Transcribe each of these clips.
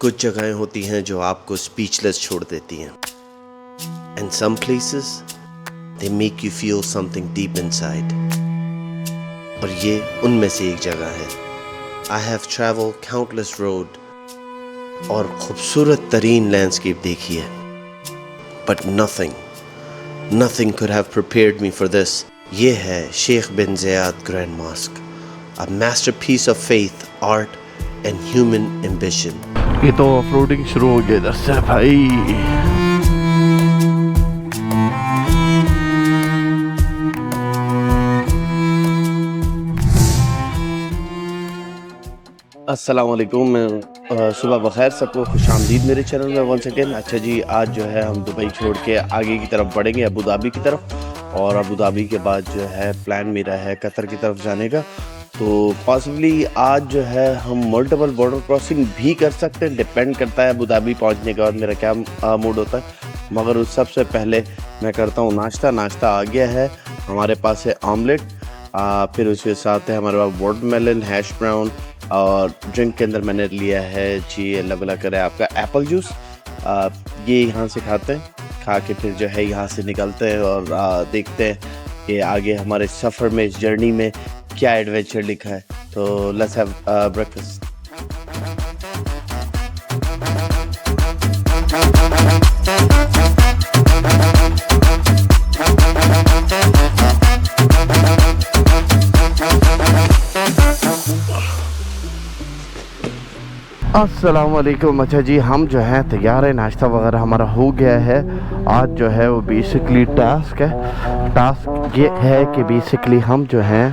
कुछ जगहें होती हैं जो आपको स्पीचलेस छोड़ देती हैं and some places they make you feel something deep inside, और ये उनमें से एक जगह है। I have travelled countless road और खूबसूरत तरीन लैंडस्केप देखी है, but nothing could have prepared me for this। ये है Sheikh bin Zayed grand mosque, a masterpiece of faith, art and human ambition। ये तो ऑफरोडिंग शुरू हो गया इधर से भाई। अस्सलाम वालेकुम, सुबह बखैर, सबको खुशामदीद मेरे चैनल में वंस अगेन। अच्छा जी, आज जो है हम दुबई छोड़ के आगे की तरफ बढ़ेंगे, अबू धाबी की तरफ, और अबू धाबी के बाद जो है प्लान मेरा है कतर की तरफ जाने का। तो पॉसिबली आज जो है हम मल्टीपल बॉर्डर क्रॉसिंग भी कर सकते हैं, डिपेंड करता है अबू धाबी पहुंचने के बाद मेरा क्या मूड होता है। मगर उस सबसे पहले मैं करता हूँ नाश्ता आ गया है। हमारे पास है ऑमलेट, फिर उसके साथ है हमारे पास वाटरमेलन, हैश ब्राउन, और ड्रिंक के अंदर मैंने लिया है जी अल्लाह भला करे आपका एप्पल जूस। ये यहाँ से खाते हैं, खा के फिर जो है यहाँ से निकलते हैं और देखते हैं कि आगे हमारे सफ़र में, इस जर्नी में क्या एडवेंचर लिखा है। तो लेट्स हैव ब्रेकफास्ट। अस्सलाम वालेकुम। अच्छा जी, हम जो है तैयार है, नाश्ता वगैरह हमारा हो गया है। आज जो है वो बेसिकली टास्क ये है कि बेसिकली हम जो हैं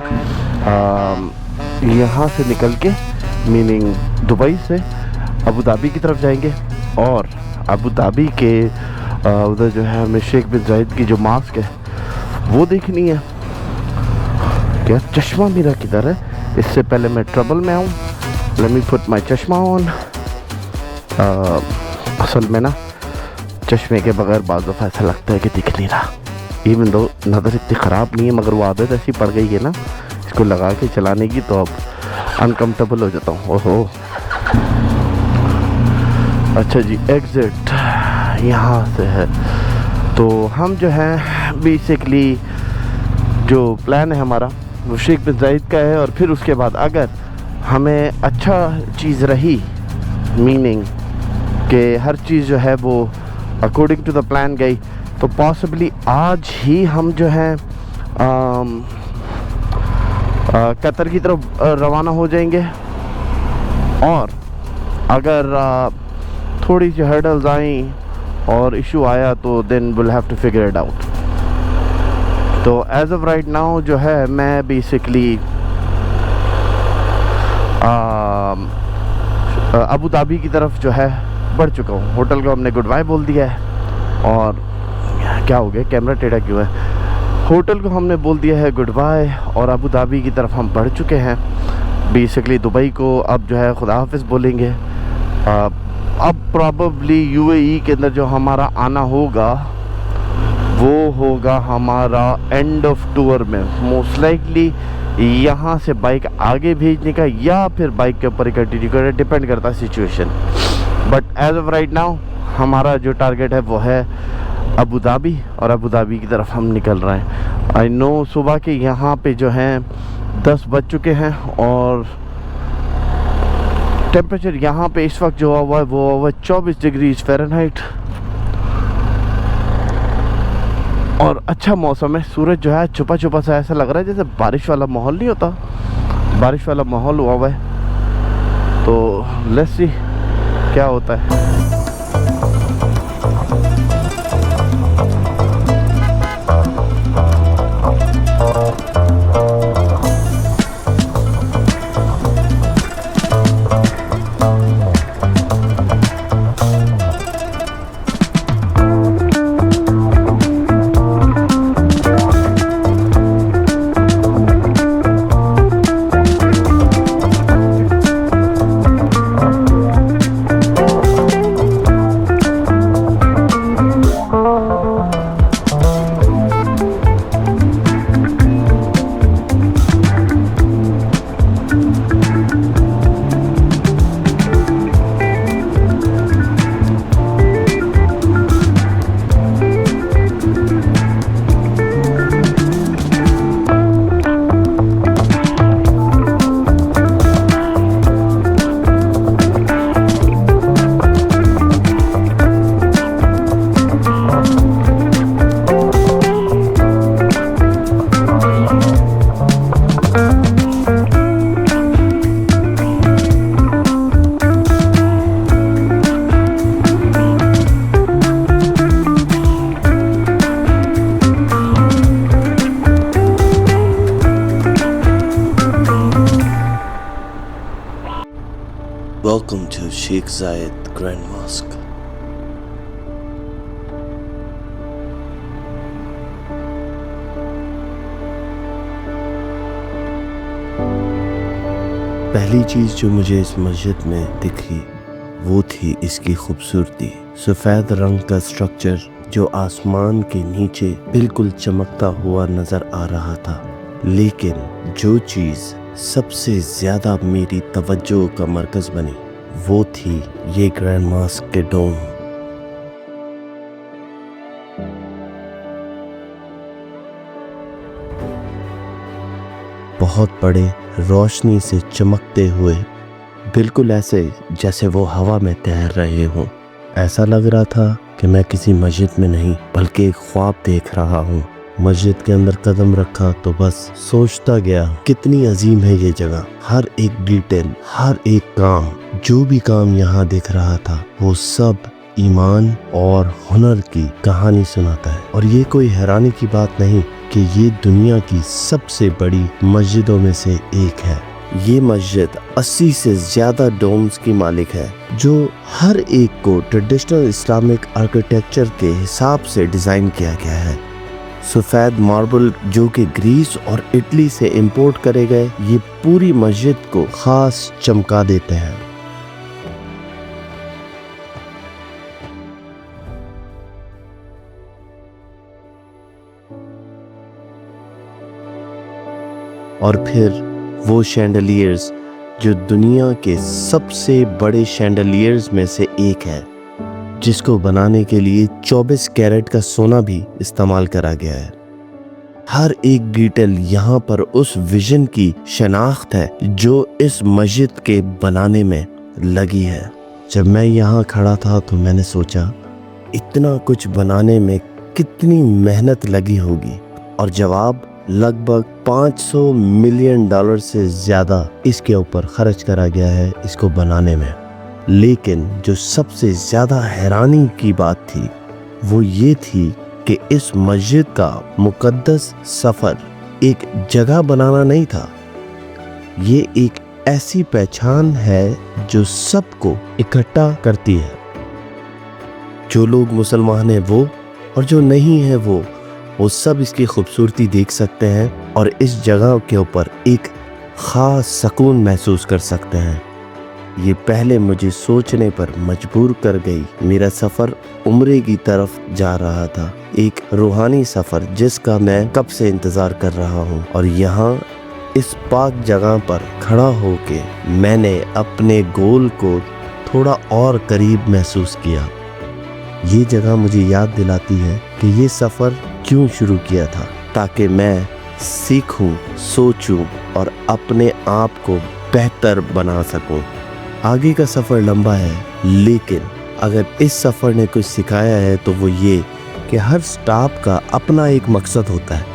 यहाँ से निकल के, मीनिंग दुबई से अबू धाबी की तरफ जाएंगे, और अबू धाबी के उधर जो है हमें शेख बिन ज़ायद की जो मॉस्क है वो देखनी है। क्या चश्मा मेरा किधर है? इससे पहले मैं ट्रबल में आऊँ, लेट मी पुट माई चश्मा ऑन। असल में ना चश्मे के बगैर बाज़ दफ़ा ऐसा लगता है कि दिख नहीं रहा, इवन दो नज़र इतनी ख़राब नहीं है, मगर वो आदत ऐसी पड़ गई है ना इसको लगा के चलाने की, तो अब अनकम्फर्टेबल हो जाता हूँ। ओहो, अच्छा जी, एग्ज़िट यहाँ से है। तो हम जो है बेसिकली जो प्लान है हमारा वो शेख बिन ज़ायद का है, और फिर उसके बाद अगर हमें अच्छा चीज़ रही, मीनिंग कि हर चीज़ जो है वो अकॉर्डिंग टू द प्लान गई, तो पॉसिबली आज ही हम जो है कतर की तरफ रवाना हो जाएंगे। और अगर थोड़ी सी हर्डल्स आई और इशू आया तो then will have to figure it out. तो एज ऑफ राइट नाउ जो है मैं बेसिकली अबू धाबी की तरफ जो है बढ़ चुका हूँ। होटल को हमने गुड बाय बोल दिया है, और क्या हो गया, कैमरा टेढ़ा क्यों है? होटल को हमने बोल दिया है गुड बाय, और अबू धाबी की तरफ हम बढ़ चुके हैं। बेसिकली दुबई को अब जो है खुदा हाफिज़ बोलेंगे। अब प्रॉबली यूएई के अंदर जो हमारा आना होगा वो होगा हमारा एंड ऑफ टूर में, मोस्ट लाइकली यहाँ से बाइक आगे भेजने का, या फिर बाइक के ऊपर कंटिन्यू करें, डिपेंड करता है situation. But as of right now हमारा जो टारगेट है वो है अबू धाबी, और अबू धाबी की तरफ हम निकल रहे हैं। आई नो सुबह के यहाँ पे जो हैं 10 बज चुके हैं, और टेम्परेचर यहाँ पे इस वक्त जो हुआ है वो हुआ 24 डिग्री फ़ारेनहाइट, और अच्छा मौसम है। सूरज जो है छुपा छुपा सा ऐसा लग रहा है जैसे बारिश वाला माहौल नहीं होता, बारिश वाला माहौल हुआ है। तो लेट्स सी क्या होता है। शेख जायद ग्रैंड मॉस्क। पहली चीज़ जो मुझे इस मस्जिद में दिखी वो थी इसकी खूबसूरती। सफ़ेद रंग का स्ट्रक्चर जो आसमान के नीचे बिल्कुल चमकता हुआ नज़र आ रहा था। लेकिन जो चीज़ सबसे ज़्यादा मेरी तवज्जो का मरकज़ बनी वो थी ये ग्रैंड मॉस्क के डोम। बहुत बड़े, रोशनी से चमकते हुए, बिल्कुल ऐसे जैसे वो हवा में तैर रहे हों। ऐसा लग रहा था कि मैं किसी मस्जिद में नहीं बल्कि एक ख्वाब देख रहा हूँ। मस्जिद के अंदर कदम रखा तो बस सोचता गया कितनी अजीम है ये जगह। हर एक डिटेल, हर एक काम, जो भी काम यहाँ दिख रहा था वो सब ईमान और हुनर की कहानी सुनाता है। और ये कोई हैरानी की बात नहीं कि ये दुनिया की सबसे बड़ी मस्जिदों में से एक है। ये मस्जिद 80 से ज़्यादा डोम्स की मालिक है, जो हर एक को ट्रेडिशनल इस्लामिक आर्किटेक्चर के हिसाब से डिज़ाइन किया गया है। सफ़ेद मार्बल जो कि ग्रीस और इटली से इंपोर्ट करे गए, ये पूरी मस्जिद को ख़ास चमका देते हैं। और फिर वो शैंडलियर्स जो दुनिया के सबसे बड़े शैंडलियर्स में से एक है, जिसको बनाने के लिए 24 कैरेट का सोना भी इस्तेमाल करा गया है। हर एक डिटेल यहाँ पर उस विजन की शनाख्त है जो इस मस्जिद के बनाने में लगी है। जब मैं यहाँ खड़ा था तो मैंने सोचा इतना कुछ बनाने में कितनी मेहनत लगी होगी, और जवाब लगभग $500 मिलियन से ज़्यादा इसके ऊपर खर्च करा गया है इसको बनाने में। लेकिन जो सबसे ज़्यादा हैरानी की बात थी वो ये थी कि इस मस्जिद का मुकद्दस सफ़र एक जगह बनाना नहीं था, ये एक ऐसी पहचान है जो सबको इकट्ठा करती है। जो लोग मुसलमान हैं वो, और जो नहीं है वो सब इसकी खूबसूरती देख सकते हैं और इस जगह के ऊपर एक ख़ास सुकून महसूस कर सकते हैं। ये पहले मुझे सोचने पर मजबूर कर गई। मेरा सफ़र उम्रे की तरफ जा रहा था, एक रूहानी सफ़र जिसका मैं कब से इंतज़ार कर रहा हूँ। और यहाँ इस पाक जगह पर खड़ा होके मैंने अपने गोल को थोड़ा और करीब महसूस किया। ये जगह मुझे याद दिलाती है कि ये सफ़र क्यों शुरू किया था, ताकि मैं सीखूं, सोचूं और अपने आप को बेहतर बना सकूं। आगे का सफ़र लंबा है, लेकिन अगर इस सफ़र ने कुछ सिखाया है तो वो ये कि हर स्टॉप का अपना एक मकसद होता है।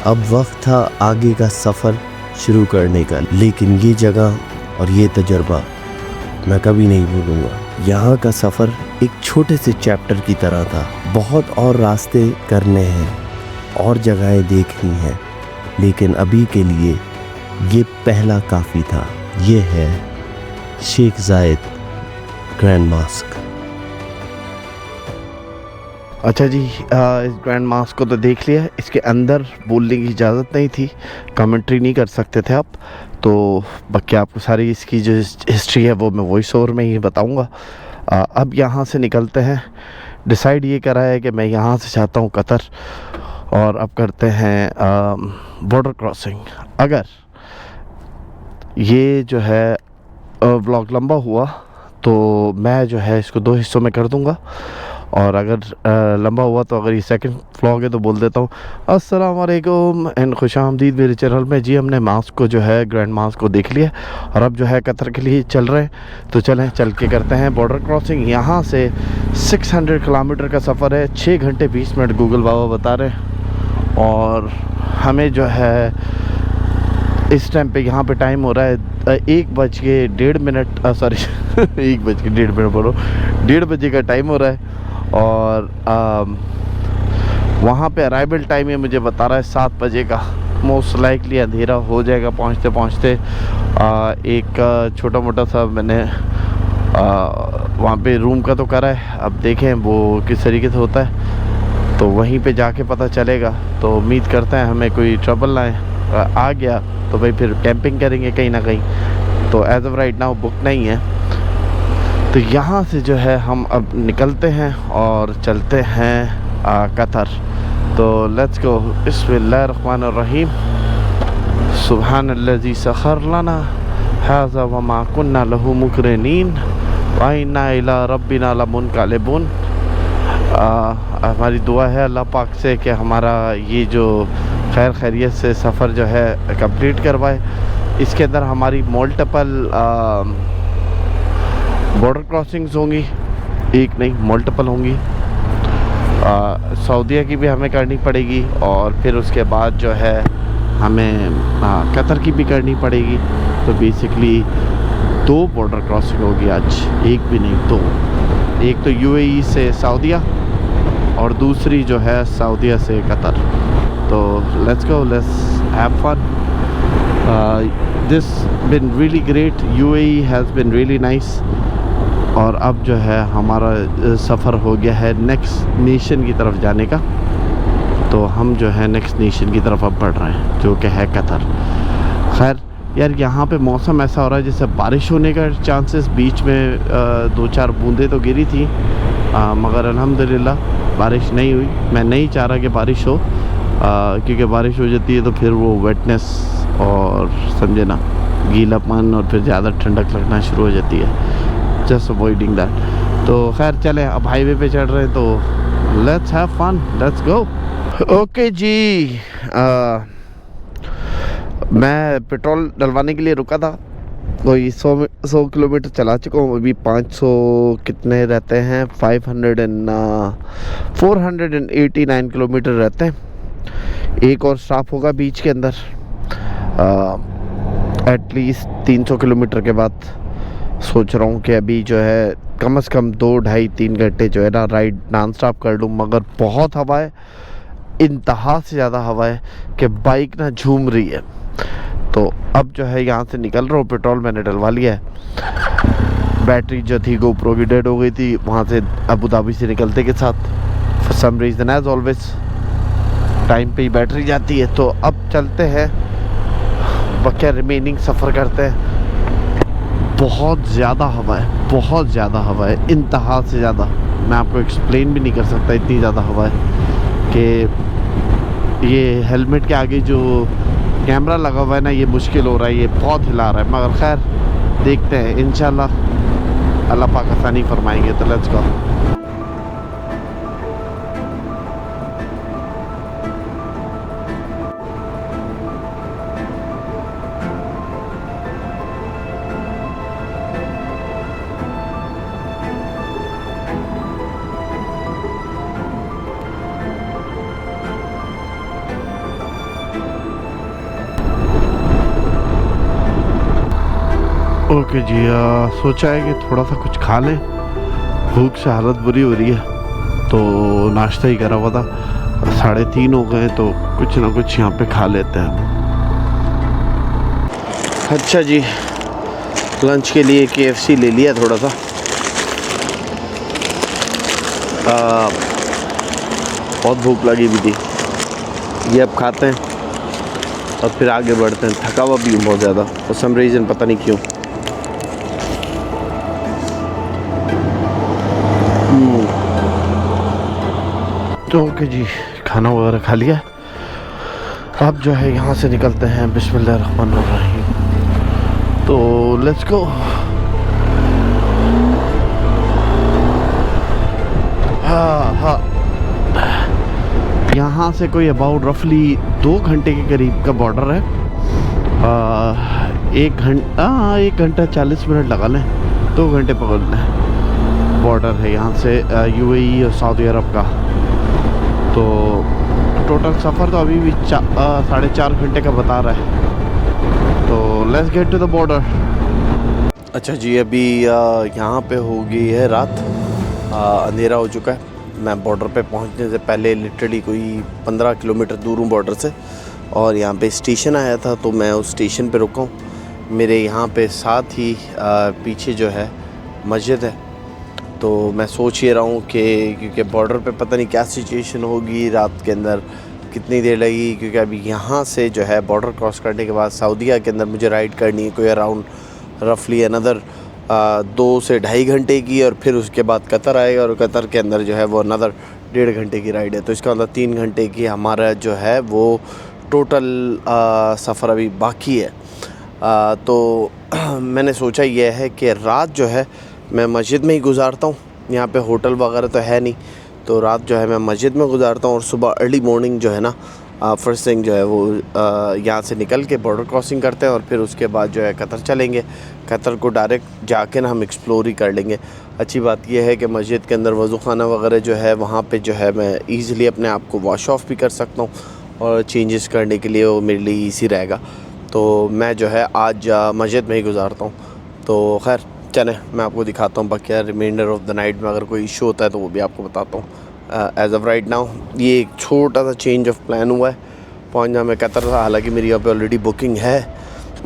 अब वक्त था आगे का सफ़र शुरू करने का, लेकिन ये जगह और ये तजुर्बा मैं कभी नहीं भूलूंगा। यहाँ का सफ़र एक छोटे से चैप्टर की तरह था। बहुत और रास्ते करने हैं और जगहें देखनी हैं, लेकिन अभी के लिए ये पहला काफ़ी था। ये है शेख जायद ग्रैंड मॉस्क। अच्छा जी, इस ग्रैंड मॉस्क को तो देख लिया। इसके अंदर बोलने की इजाज़त नहीं थी, कमेंट्री नहीं कर सकते थे आप, तो बाकी आपको सारी इसकी जो हिस्ट्री है वो मैं वॉइस ओवर में ही बताऊंगा। अब यहाँ से निकलते हैं। डिसाइड ये करा है कि मैं यहाँ से चाहता हूँ कतर, और अब करते हैं बॉर्डर क्रॉसिंग। अगर ये जो है व्लॉग लंबा हुआ तो मैं जो है इसको 2 हिस्सों में कर दूंगा, और अगर लंबा हुआ तो अगर ये सेकंड व्लॉग है तो बोल देता हूँ अस्सलाम वालेकुम एंड खुशामदीद मेरे चैनल में। जी, हमने मॉस्क को जो है ग्रैंड मॉस्क को देख लिया और अब जो है कतर के लिए चल रहे हैं, तो चलें चल के करते हैं बॉर्डर क्रॉसिंग। यहाँ से 600 किलोमीटर का सफ़र है, 6 घंटे 20 मिनट गूगल बाबा बता रहे हैं। और हमें जो है इस टाइम पे यहाँ पे टाइम हो रहा है 1:01 सॉरी 1:01 बोलो, 1:30 बजे का टाइम हो रहा है। और वहाँ पे अराइवल टाइम ये मुझे बता रहा है 7 बजे का। मोस्ट लाइकली अंधेरा हो जाएगा पहुँचते पहुँचते। एक छोटा मोटा सा मैंने वहाँ पे रूम का तो करा है, अब देखें वो किस तरीके से होता है तो वहीं पे जाके पता चलेगा। तो उम्मीद करते हैं हमें कोई ट्रबल ना आ गया तो भाई फिर कैंपिंग करेंगे कहीं ना कहीं। तो as of right now book नहीं है। तो यहाँ से जो है हम अब निकलते हैं और चलते हैं कतर। तो लेट्स गो। बिस्मिल्लाहिर्रहमानिर्रहीम। सुब्हानल्लज़ी सखर लना हाज़ा वमा कुन्ना लहू मुक़रिनीन व इन्ना इला रब्बिना लमुनक़लिबून। हमारी दुआ है अल्लाह पाक से कि हमारा ये जो खैर खैरियत से सफ़र जो है कंप्लीट करवाए। इसके अंदर हमारी मल्टीपल बॉर्डर क्रॉसिंग्स होंगी, एक नहीं मल्टीपल होंगी। सऊदीया की भी हमें करनी पड़ेगी और फिर उसके बाद जो है हमें कतर की भी करनी पड़ेगी। तो बेसिकली 2 बॉर्डर क्रॉसिंग होगी आज, एक भी नहीं 2। एक तो यूएई से सऊदीया और दूसरी जो है सऊदीया से कतर। तो let's go, let's have fun. This been really great, UAE has been really nice. और अब जो है हमारा सफ़र हो गया है नेक्स्ट नेशन की तरफ जाने का। तो हम जो है नेक्स्ट नेशन की तरफ अब बढ़ रहे हैं जो कि है कतर। खैर यार यहाँ पे मौसम ऐसा हो रहा है जैसे बारिश होने का चांसेस, बीच में 2-4 बूंदें तो गिरी थी मगर अल्हम्दुलिल्लाह बारिश नहीं हुई। मैं नहीं चाह रहा कि बारिश हो क्योंकि बारिश हो जाती है तो फिर वो वेटनेस और समझे ना गीलापन और फिर ज़्यादा ठंडक लगना शुरू हो जाती है। Just avoiding that. तो खैर चलें, अब हाईवे पे चढ़ रहे हैं तो let's have fun, let's go. Okay ji, मैं पेट्रोल डलवाने के लिए रुका था। कोई 100 किलोमीटर चला चुका हूँ अभी। 500 कितने रहते हैं, 489 किलोमीटर रहते हैं। एक और स्टॉप होगा बीच के अंदर एटलीस्ट 300 किलोमीटर के बाद। सोच रहा हूँ कि अभी जो है कम से कम 2, 2.5, 3 घंटे जो है ना राइड नॉन स्टॉप कर लूँ। मगर बहुत हवा है, इंतहा से ज़्यादा हवा है कि बाइक ना झूम रही है। तो अब जो है यहाँ से निकल रहा हूँ। पेट्रोल मैंने डलवा लिया है। बैटरी जो थी गोप्रो की डेड हो गई थी वहाँ से अबू धाबी से निकलते के साथ। For some reason as always time पे ही बैटरी जाती है। तो अब चलते हैं, बकिया रिमेनिंग सफ़र करते हैं। बहुत ज़्यादा हवा है, बहुत ज़्यादा हवा है, इंतहा से ज़्यादा। मैं आपको एक्सप्लेन भी नहीं कर सकता, इतनी ज़्यादा हवा है कि ये हेलमेट के आगे जो कैमरा लगा हुआ है ना ये मुश्किल हो रहा है, ये बहुत हिला रहा है। मगर खैर देखते हैं, इंशाल्लाह अल्लाह पाक आसानी फरमाएंगे। तो लेट्स गो। ओके जी, सोचा है कि थोड़ा सा कुछ खा लें। भूख से हालत बुरी हो रही है तो नाश्ता ही करा हुआ था। 3:30 हो गए तो कुछ ना कुछ यहाँ पे खा लेते हैं। अच्छा जी, लंच के लिए KFC ले लिया थोड़ा सा। बहुत भूख लगी भी थी। ये अब खाते हैं और फिर आगे बढ़ते हैं। थका हुआ भी हूँ बहुत ज़्यादा, फॉर सम रीज़न, पता नहीं क्यों। तो ओके जी, खाना वगैरह खा लिया। अब जो है यहाँ से निकलते हैं। बिस्मिल्लाहिर्रहमानिर्रहीम। तो लेट्स गो। हाँ, यहाँ से कोई अबाउट रफली 2 घंटे के करीब का बॉर्डर है। 1 घंटा 40 मिनट लगा लें, 2 घंटे पकड़ लें। बॉर्डर है यहाँ से यूएई और सऊदी अरब का। तो टोटल सफ़र तो अभी भी 4.5 घंटे का बता रहा है। तो let's get to the border. अच्छा जी, अभी यहाँ पे हो गई है रात, अंधेरा हो चुका है। मैं बॉर्डर पे पहुँचने से पहले लिटरली कोई 15 किलोमीटर दूर हूँ बॉर्डर से, और यहाँ पे स्टेशन आया था तो मैं उस स्टेशन पे रुका हूँ। मेरे यहाँ पे साथ ही पीछे जो है मस्जिद है। तो मैं सोच ये रहा हूँ कि क्योंकि बॉर्डर पे पता नहीं क्या सिचुएशन होगी रात के अंदर, कितनी देर लगेगी, क्योंकि अभी यहाँ से जो है बॉर्डर क्रॉस करने के बाद सऊदीया के अंदर मुझे राइड करनी है कोई अराउंड रफली अनदर 2 से 2.5 घंटे की, और फिर उसके बाद कतर आएगा और कतर के अंदर जो है वो अनदर 1.5 घंटे की राइड है। तो इसका मतलब 3 घंटे की हमारा जो है वो टोटल सफ़र अभी बाकी है। तो मैंने सोचा ये है कि रात जो है मैं मस्जिद में ही गुजारता हूँ। यहाँ पे होटल वगैरह तो है नहीं, तो रात जो है मैं मस्जिद में गुजारता हूँ और सुबह अर्ली मॉर्निंग जो है ना फर्स्ट थिंग जो है वो यहाँ से निकल के बॉर्डर क्रॉसिंग करते हैं और फिर उसके बाद जो है कतर चलेंगे। कतर को डायरेक्ट जाके ना हम एक्सप्लोर ही कर लेंगे। अच्छी बात यह है कि मस्जिद के अंदर वज़ू खाना वगैरह जो है वहाँ पे जो है मैं ईज़िली अपने आप को वॉश ऑफ भी कर सकता हूँ और चेंजेस करने के लिए वो मेरे लिए ईजी रहेगा। तो मैं जो है आज मस्जिद में ही गुजारता हूँ। तो खैर चलें मैं आपको दिखाता हूँ बाकी रिमाइंडर ऑफ द नाइट में अगर कोई इशू होता है तो वो भी आपको बताता हूँ। एज़ ऑफ राइट नाउ ये एक छोटा सा चेंज ऑफ प्लान हुआ है। पहुँचना मैं कतर था, हालांकि मेरी यहाँ पे ऑलरेडी बुकिंग है,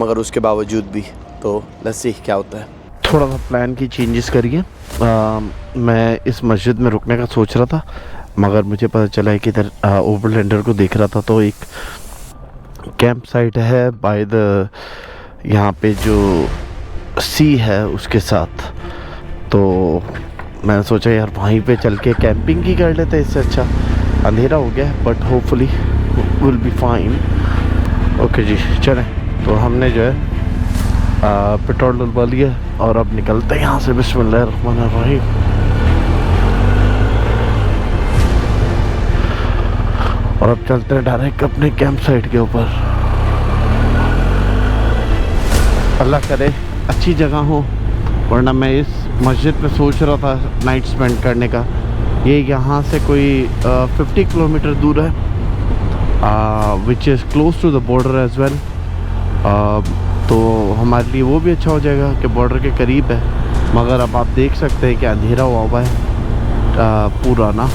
मगर उसके बावजूद भी तो लेट्स सी क्या होता है। थोड़ा सा प्लान की चेंजेस करिए। मैं इस मस्जिद में रुकने का सोच रहा था, मगर मुझे पता चला है कि इधर ओवरलैंडर को देख रहा था तो एक कैंप साइट है बाय द यहाँ पे जो सी है उसके साथ। तो मैंने सोचा यार वहीं पे चल के कैंपिंग ही कर लेते, इससे अच्छा अंधेरा हो गया but hopefully will be fine. Okay ji चलें। तो हमने जो है पेट्रोल डलवा लिया और अब निकलते हैं यहाँ से। बिस्मिल्लाहिर्रहमानिर्रहीम। और अब चलते हैं डायरेक्ट अपने कैंप साइट के ऊपर। अल्लाह करे अच्छी जगह हो, वरना मैं इस मस्जिद में सोच रहा था नाइट स्पेंड करने का। ये यहाँ से कोई 50 किलोमीटर दूर है, which is close to the border as well. तो हमारे लिए वो भी अच्छा हो जाएगा कि बॉर्डर के करीब है। मगर अब आप देख सकते हैं कि अंधेरा हुआ है पूरा ना।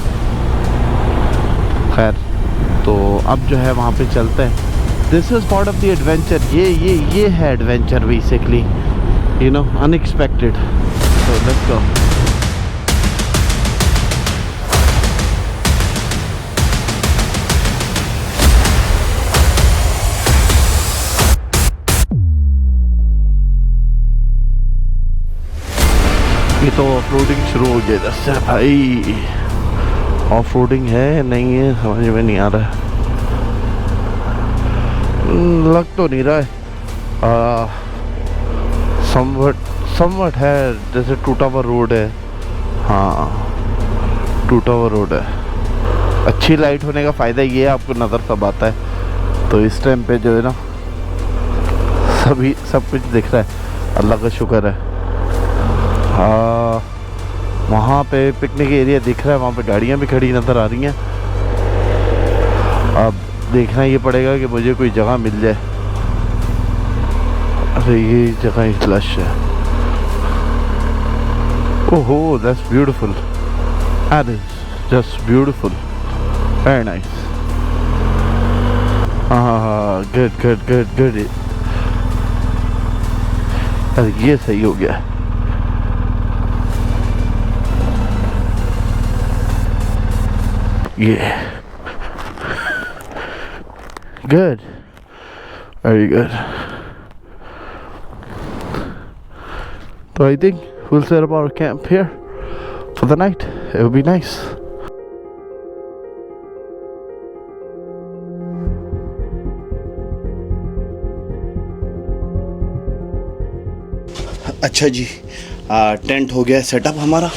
खैर तो अब जो है वहाँ पे चलते हैं। This is part of the adventure. ये है adventure basically, you know, unexpected. So let's go. ये तो ऑफ रोडिंग शुरू हो गया इधर से भाई। ऑफ रोडिंग है नहीं है समझ में नहीं आ रहा है। लग तो नहीं रहा है। समवट है, जैसे टूटा हुआ रोड है। हाँ टूटा हुआ रोड है। अच्छी लाइट होने का फ़ायदा ये है आपको नज़र सब आता है। तो इस टाइम पे जो है ना सब कुछ दिख रहा है, अल्लाह का शुक्र है। हाँ वहाँ पे पिकनिक एरिया दिख रहा है, वहाँ पे गाड़ियाँ भी खड़ी नज़र आ रही हैं। अब देखना ये पड़ेगा कि मुझे कोई जगह मिल जाए। अरे ये जगह लश है। ओहो that's beautiful, that is just beautiful, very nice. हाँ गुड गुड गुड गुड। अरे ये सही हो गया। Yeah. Good. Very good. So I think we'll set up our camp here for the night. It will be nice. अच्छा जी, tent हो गया setup हमारा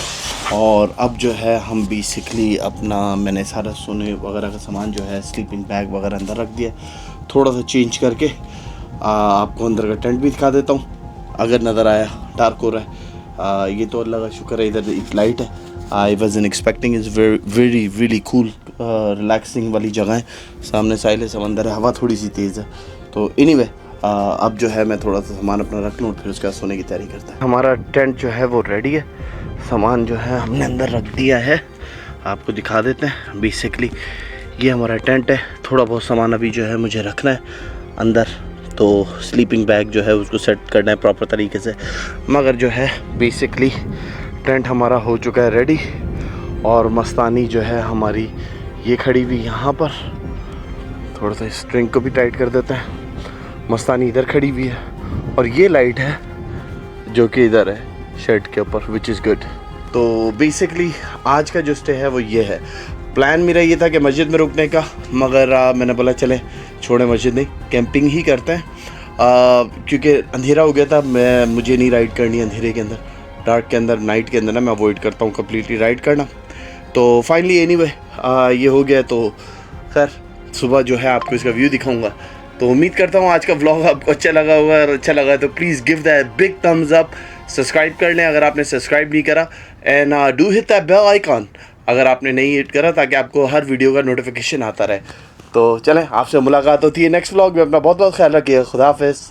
और अब जो है हम बेसिकली अपना मैंने सारा सोने वगैरह का सामान जो है स्लीपिंग बैग वगैरह अंदर रख दिया। थोड़ा सा चेंज करके आपको अंदर का टेंट भी दिखा देता हूँ अगर नज़र आया। डार्क हो रहा है। ये तो अल्लाह का शुक्र है इधर एक लाइट है। I was in expecting is very really cool, relaxing वाली जगह है। सामने साहिल समंदर है, हवा थोड़ी सी तेज़ है। तो एनीवे अब जो है मैं थोड़ा सा सामान अपना रख लूँ फिर उसके बाद सोने की तैयारी करता है। हमारा टेंट जो है वो रेडी है। सामान जो है हमने अंदर रख दिया है, आपको दिखा देते हैं। बेसिकली ये हमारा टेंट है। थोड़ा बहुत सामान अभी जो है मुझे रखना है अंदर, तो स्लीपिंग बैग जो है उसको सेट करना है प्रॉपर तरीके से। मगर जो है बेसिकली टेंट हमारा हो चुका है रेडी, और मस्तानी जो है हमारी ये खड़ी हुई यहाँ पर। थोड़ा सा स्ट्रिंग को भी टाइट कर देते हैं। मस्तानी इधर खड़ी हुई है, और ये लाइट है जो कि इधर है शर्ट के ऊपर, विच इज़ गुड। तो बेसिकली आज का जो स्टे है वो ये है। प्लान मेरा ये था कि मस्जिद में रुकने का, मगर मैंने बोला चले छोड़े मस्जिद नहीं, कैंपिंग ही करते हैं। क्योंकि अंधेरा हो गया था, मुझे नहीं राइड करनी अंधेरे के अंदर, डार्क के अंदर, नाइट के अंदर ना मैं अवॉइड करता हूँ कम्प्लीटली राइड करना। तो फाइनली एनीवे ये हो गया। तो खैर सुबह जो है आपको इसका व्यू दिखाऊंगा। तो उम्मीद करता हूँ आज का व्लॉग आपको अच्छा लगा होगा, और अच्छा लगा तो please give that big thumbs up, subscribe कर लें अगर आपने सब्सक्राइब नहीं करा, and do hit that bell icon अगर आपने नहीं हिट करा, ताकि आपको हर वीडियो का नोटिफिकेशन आता रहे। तो चलें, आपसे मुलाकात होती है नेक्स्ट व्लॉग में। अपना बहुत बहुत ख्याल रखिएगा। खुदा हाफिज़।